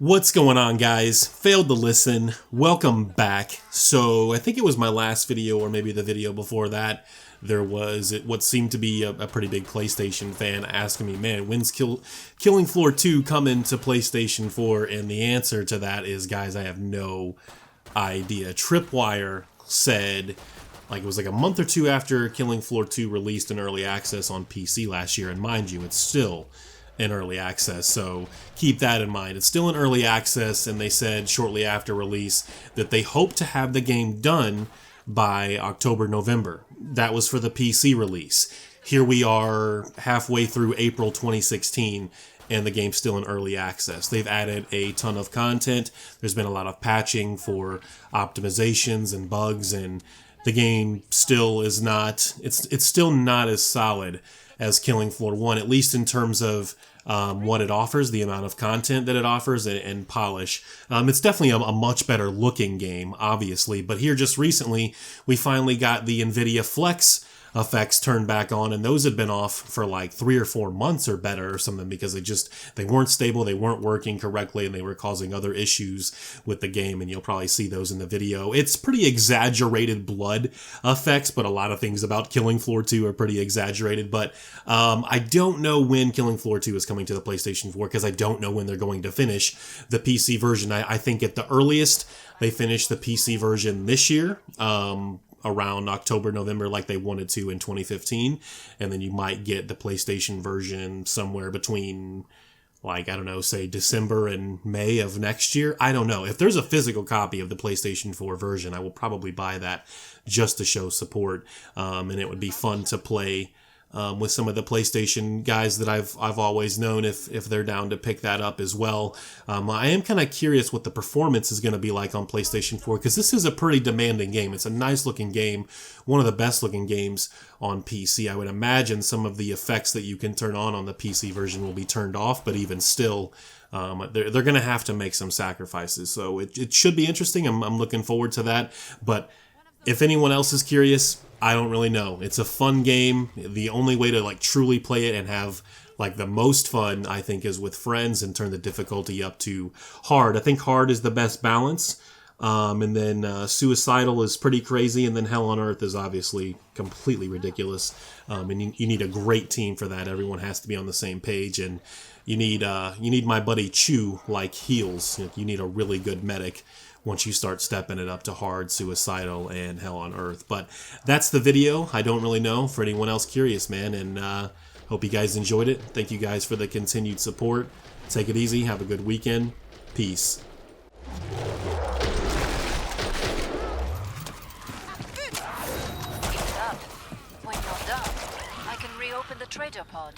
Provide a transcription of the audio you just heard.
What's going on, guys? Failed to listen. Welcome back. So I think it was my last video or maybe the video before that. There was what seemed to be a pretty big PlayStation fan asking me, man, when's Killing Floor 2 coming to PlayStation 4? And the answer to that is, guys, I have no idea. Tripwire said, like, it was like a month or two after Killing Floor 2 released in early access on PC last year, and mind you, it's still in early access, so keep that in mind. It's still in early access, and they said shortly after release that they hope to have the game done by October, November. That was for the PC release. Here we are halfway through April 2016, and the game's still in early access. They've added a ton of content. There's been a lot of patching for optimizations and bugs, and the game still is not, it's still not as solid as Killing Floor 1, at least in terms of what it offers, the amount of content that it offers, and polish. It's definitely a much better looking game, obviously, but here just recently, we finally got the NVIDIA Flex effects turned back on, and those had been off for like 3 or 4 months or better or something, because they weren't stable, they weren't working correctly, and they were causing other issues with the game, and you'll probably see those in the video. It's pretty exaggerated blood effects, but a lot of things about Killing Floor 2 are pretty exaggerated, but I don't know when Killing Floor 2 is coming to the PlayStation 4, because I don't know when they're going to finish the PC version. I think at the earliest, they finish the PC version this year, around October, November, like they wanted to in 2015. And then you might get the PlayStation version somewhere between, like, I don't know, say December and May of next year. I don't know. If there's a physical copy of the PlayStation 4 version, I will probably buy that just to show support. And it would be fun to play with some of the PlayStation guys that I've always known, if they're down to pick that up as well. I am kind of curious what the performance is going to be like on PlayStation 4, because this is a pretty demanding game. It's a nice looking game, one of the best looking games on PC. I would imagine some of the effects that you can turn on the PC version will be turned off, but even still, they're going to have to make some sacrifices. So it should be interesting. I'm looking forward to that. But if anyone else is curious, I don't really know. It's a fun game. The only way to like truly play it and have like the most fun, I think, is with friends and turn the difficulty up to hard. I think hard is the best balance. And then Suicidal is pretty crazy, and then Hell on Earth is obviously completely ridiculous. And you need a great team for that. Everyone has to be on the same page, and you need my buddy Chew like heals. You need a really good medic once you start stepping it up to hard, Suicidal, and Hell on Earth. But that's the video. I don't really know, for anyone else curious, man, and hope you guys enjoyed it. Thank you guys for the continued support. Take it easy. Have a good weekend. Peace. When you're done, I can reopen the trader pod.